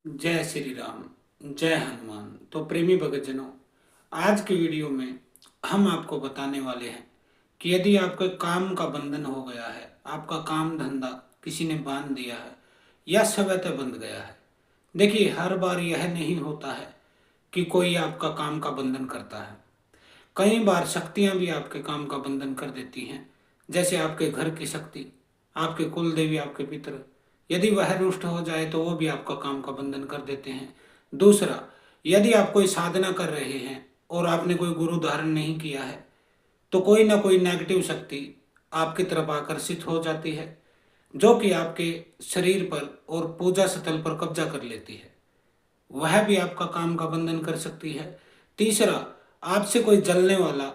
जय श्री राम। जय हनुमान। तो प्रेमी भक्तजनों, आज की वीडियो में हम आपको बताने वाले हैं कि यदि आपके काम का बंधन हो गया है, आपका काम धंधा किसी ने बांध दिया है या स्वतः बंध गया है। देखिए, हर बार यह नहीं होता है कि कोई आपका काम का बंधन करता है। कई बार शक्तियां भी आपके काम का बंधन कर देती हैं, जैसे आपके घर की शक्ति, आपके कुल देवी, आपके पितर। यदि वह रुष्ट हो जाए तो वो भी आपका काम का बंधन कर देते हैं। दूसरा, यदि आप कोई साधना कर रहे हैं और आपने कोई गुरु धारण नहीं किया है, तो कोई ना कोई नेगेटिव शक्ति आपकी तरफ आकर्षित हो जाती है, जो कि आपके शरीर पर और पूजा स्थल पर कब्जा कर लेती है। वह भी आपका काम का बंधन कर सकती है। तीसरा, आपसे कोई जलने वाला,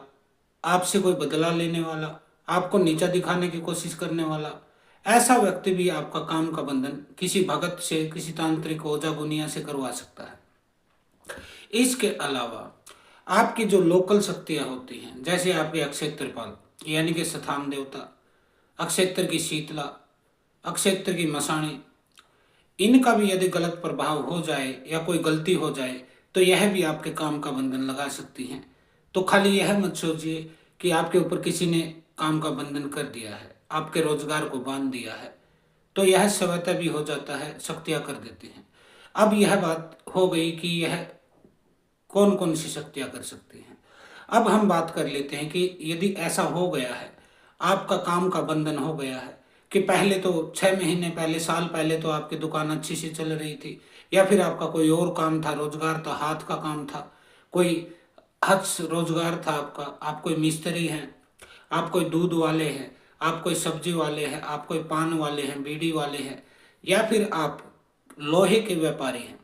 आपसे कोई बदला लेने वाला, आपको नीचा दिखाने की कोशिश करने वाला, ऐसा व्यक्ति भी आपका काम का बंधन किसी भगत से, किसी तांत्रिक ओझा गुनिया से करवा सकता है। इसके अलावा आपकी जो लोकल शक्तियां होती हैं, जैसे आपके अक्षय त्रिपाल यानी कि स्थान देवता, अक्षेत्र की शीतला, अक्षेत्र की मसाणी, इनका भी यदि गलत प्रभाव हो जाए या कोई गलती हो जाए तो यह भी आपके काम का बंधन लगा सकती हैं। तो खाली यह मत सोचिए कि आपके ऊपर किसी ने काम का बंधन कर दिया है, आपके रोजगार को बांध दिया है, तो यह स्वतः भी हो जाता है, शक्तियां कर देती हैं। अब यह बात हो गई कि यह कौन कौन सी शक्तियां कर सकती हैं। अब हम बात कर लेते हैं कि यदि ऐसा हो गया है, आपका काम का बंधन हो गया है कि पहले तो 6 महीने पहले, साल पहले तो आपकी दुकान अच्छी से चल रही थी, या फिर आपका कोई और काम था, रोजगार था, हाथ का काम था, कोई हथ रोजगार था आपका, आप कोई मिस्त्री हैं, आप कोई दूध वाले हैं, आप कोई सब्जी वाले हैं, आप कोई पान वाले हैं, बीड़ी वाले हैं, या फिर आप लोहे के व्यापारी हैं।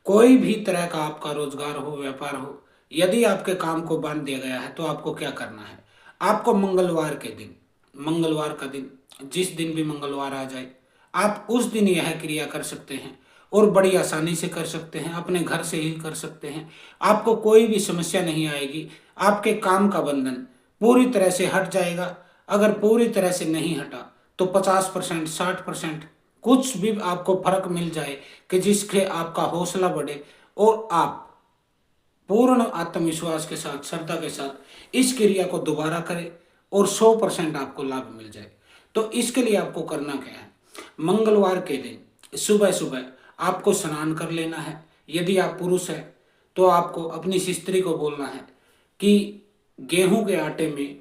कोई भी तरह का आपका रोजगार हो, व्यापार हो, यदि आपके काम को बांध दिया गया है तो आपको क्या करना है। आपको मंगलवार के दिन, मंगलवार का दिन, जिस दिन भी मंगलवार आ जाए, आप उस दिन यह क्रिया कर सकते हैं और बड़ी आसानी से कर सकते हैं, अपने घर से ही कर सकते हैं। आपको कोई भी समस्या नहीं आएगी, आपके काम का बंधन पूरी तरह से हट जाएगा। अगर पूरी तरह से नहीं हटा तो 50%, 60% कुछ भी आपको फर्क मिल जाए कि जिससे आपका हौसला बढ़े और आप पूर्ण आत्मविश्वास के साथ, श्रद्धा के साथ इस क्रिया को दोबारा करें और 100% आपको लाभ मिल जाए। तो इसके लिए आपको करना क्या है, मंगलवार के दिन सुबह सुबह आपको स्नान कर लेना है। यदि आप पुरुष हैं तो आपको अपनी स्त्री को बोलना है कि गेहूं के आटे में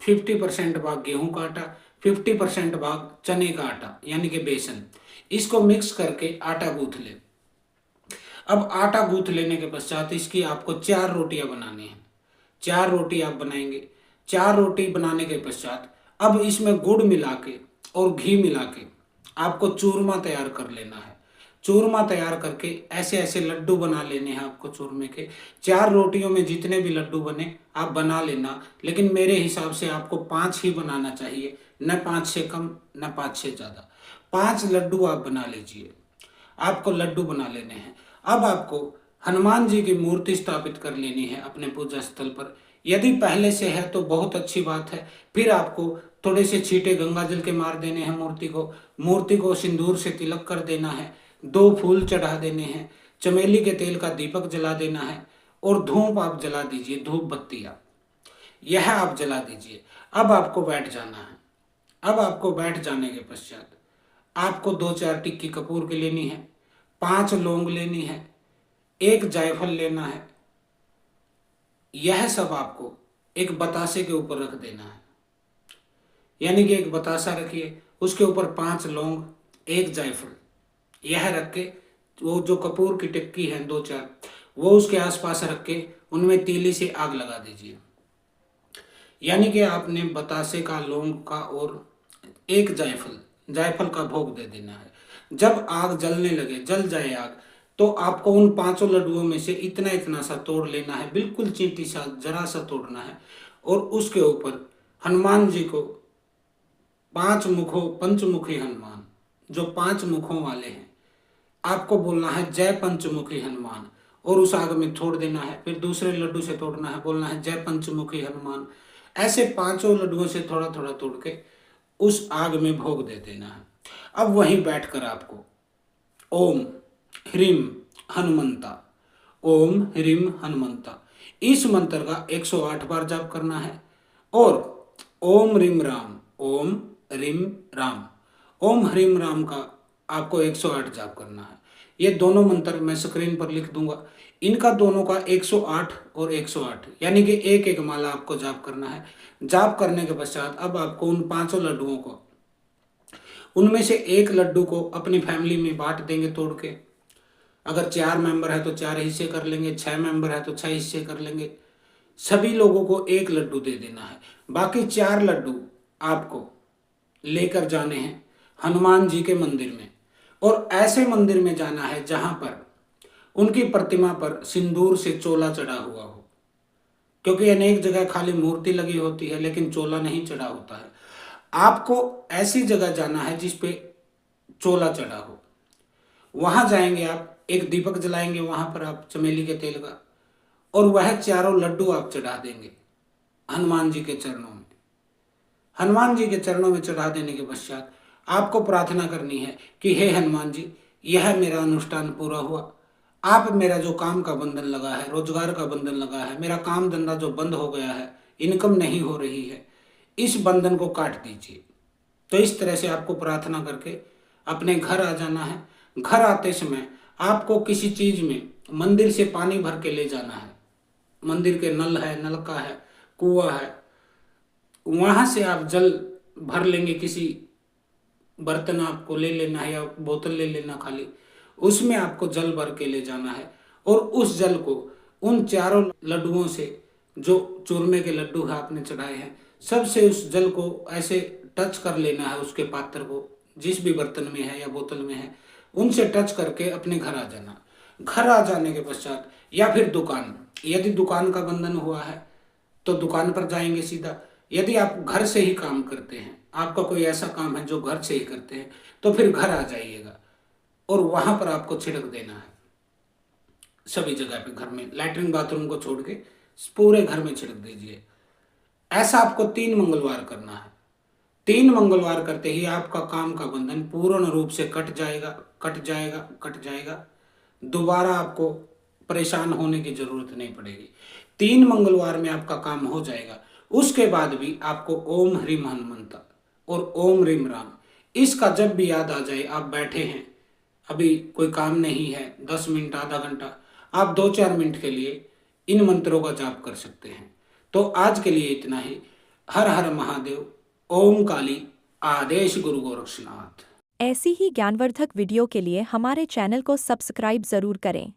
50% भाग गेहूं का आटा, 50% भाग चने का आटा यानी कि बेसन, इसको मिक्स करके आटा गूंथ ले। अब आटा गूंथ लेने के पश्चात इसकी आपको 4 रोटियां बनानी है। 4 रोटी आप बनाएंगे। 4 रोटी बनाने के पश्चात अब इसमें गुड़ मिला के और घी मिला के आपको चूरमा तैयार कर लेना है। चूरमा तैयार करके ऐसे ऐसे लड्डू बना लेने हैं आपको चूरमे के। 4 रोटियों में जितने भी लड्डू बने आप बना लेना, लेकिन मेरे हिसाब से आपको 5 ही बनाना चाहिए, न 5 से कम न 5 से ज़्यादा। 5 लड्डू आप बना लीजिए। आपको लड्डू बना लेने हैं। अब आपको हनुमान जी की मूर्ति स्थापित कर लेनी है अपने पूजा स्थल पर। यदि पहले से है तो बहुत अच्छी बात है। फिर आपको थोड़े से छींटे गंगा जल के मार देने हैं मूर्ति को। मूर्ति को सिंदूर से तिलक कर देना है। 2 फूल चढ़ा देने हैं। चमेली के तेल का दीपक जला देना है और धूप आप जला दीजिए, धूप बत्तियां यह आप जला दीजिए। अब आपको बैठ जाना है। अब आपको बैठ जाने के पश्चात आपको 2-4 टिक्की कपूर की लेनी है, 5 लौंग लेनी है, एक जायफल लेना है। यह सब आपको एक बतासे के ऊपर रख देना है। यानी कि एक बतासा रखिए, उसके ऊपर 5 लौंग, एक जायफल, यह रख के वो जो कपूर की टिक्की है 2-4, वो उसके आसपास रख के उनमें तीली से आग लगा दीजिए। यानी कि आपने बतासे का, लौंग का और एक जायफल, जायफल का भोग दे देना है। जब आग जलने लगे, जल जाए आग, तो आपको उन 5 लड्डुओं में से इतना इतना सा तोड़ लेना है, बिल्कुल चींटी सा, जरा सा तोड़ना है। और उसके ऊपर हनुमान जी को, 5 मुखों पंचमुखी हनुमान, जो 5 मुखों वाले हैं, आपको बोलना है जय पंचमुखी हनुमान, और उस आग में छोड़ देना है। फिर दूसरे लड्डू से तोड़ना है, बोलना है जय पंचमुखी हनुमान। ऐसे 5 लड्डुओं से थोड़ा थोड़ा तोड़ के उस आग में भोग दे देना है। अब वहीं बैठकर आपको ओम ह्रीम हनुमंता, ओम ह्रीम हनुमंता। इस मंत्र का 108 बार जाप करना है। और ओम ह्रीम राम, ओम ह्रीम राम, ओम ह्रीम राम का आपको 108 जाप करना है। ये दोनों मंत्र मैं स्क्रीन पर लिख दूंगा। इनका दोनों का 108 और 108 यानी कि एक एक माला आपको जाप करना है। जाप करने के पश्चात अब आपको उन पांचों लड्डुओं को, उनमें से एक लड्डू को अपनी फैमिली में बांट देंगे तोड़ के। अगर 4 मेंबर है तो 4 हिस्से कर लेंगे, 6 मेंबर है तो 6 हिस्से कर लेंगे। सभी लोगों को एक लड्डू दे देना है। बाकी 4 लड्डू आपको लेकर जाने हैं हनुमान जी के मंदिर में, और ऐसे मंदिर में जाना है जहां पर उनकी प्रतिमा पर सिंदूर से चोला चढ़ा हुआ हो, क्योंकि अनेक जगह खाली मूर्ति लगी होती है लेकिन चोला नहीं चढ़ा होता है। आपको ऐसी जगह जाना है जिस पे चोला चढ़ा हो। वहां जाएंगे आप, एक दीपक जलाएंगे वहां पर आप चमेली के तेल का, और वह चारों लड्डू आप चढ़ा देंगे हनुमान जी के चरणों में। हनुमान जी के चरणों में चढ़ा देने के पश्चात आपको प्रार्थना करनी है कि हे हनुमान जी, यह मेरा अनुष्ठान पूरा हुआ। आप मेरा जो काम का बंधन लगा है, रोजगार का बंधन लगा है, मेरा काम धंधा जो बंद हो गया है, इनकम नहीं हो रही है, इस बंधन को काट दीजिए। तो इस तरह से आपको प्रार्थना करके अपने घर आ जाना है। घर आते समय आपको किसी चीज में मंदिर से पानी भर के ले जाना है। मंदिर के नल है, नलका है, कुआं है, वहां से आप जल भर लेंगे। किसी बर्तन आपको ले लेना है या बोतल ले लेना खाली, उसमें आपको जल भर के ले जाना है। और उस जल को उन चारों लड्डुओं से, जो चूरमे के लड्डू है आपने चढ़ाए हैं, सबसे उस जल को ऐसे टच कर लेना है। उसके पात्र को, जिस भी बर्तन में है या बोतल में है, उनसे टच करके अपने घर आ जाना। घर आ जाने के पश्चात या फिर दुकान, यदि दुकान का बंधन हुआ है तो दुकान पर जाएंगे सीधा। यदि आप घर से ही काम करते हैं, आपका कोई ऐसा काम है जो घर से ही करते हैं, तो फिर घर आ जाइएगा और वहां पर आपको छिड़क देना है। सभी जगह पे घर में, लैट्रिन बाथरूम को छोड़ के पूरे घर में छिड़क दीजिए। ऐसा आपको 3 मंगलवार करना है। 3 मंगलवार करते ही आपका काम का बंधन पूर्ण रूप से कट जाएगा, कट जाएगा, कट जाएगा। दोबारा आपको परेशान होने की जरूरत नहीं पड़ेगी। 3 मंगलवार में आपका काम हो जाएगा। उसके बाद भी आपको ओम ह्रीम हनुमंता और ओम ह्रीम राम, इसका जब भी याद आ जाए, आप बैठे हैं, अभी कोई काम नहीं है, 10 मिनट, आधा घंटा, आप 2-4 मिनट के लिए इन मंत्रों का जाप कर सकते हैं। तो आज के लिए इतना ही। हर हर महादेव, ओम काली, आदेश गुरु गोरक्षनाथ। ऐसी ही ज्ञानवर्धक वीडियो के लिए हमारे चैनल को सब्सक्राइब जरूर करें।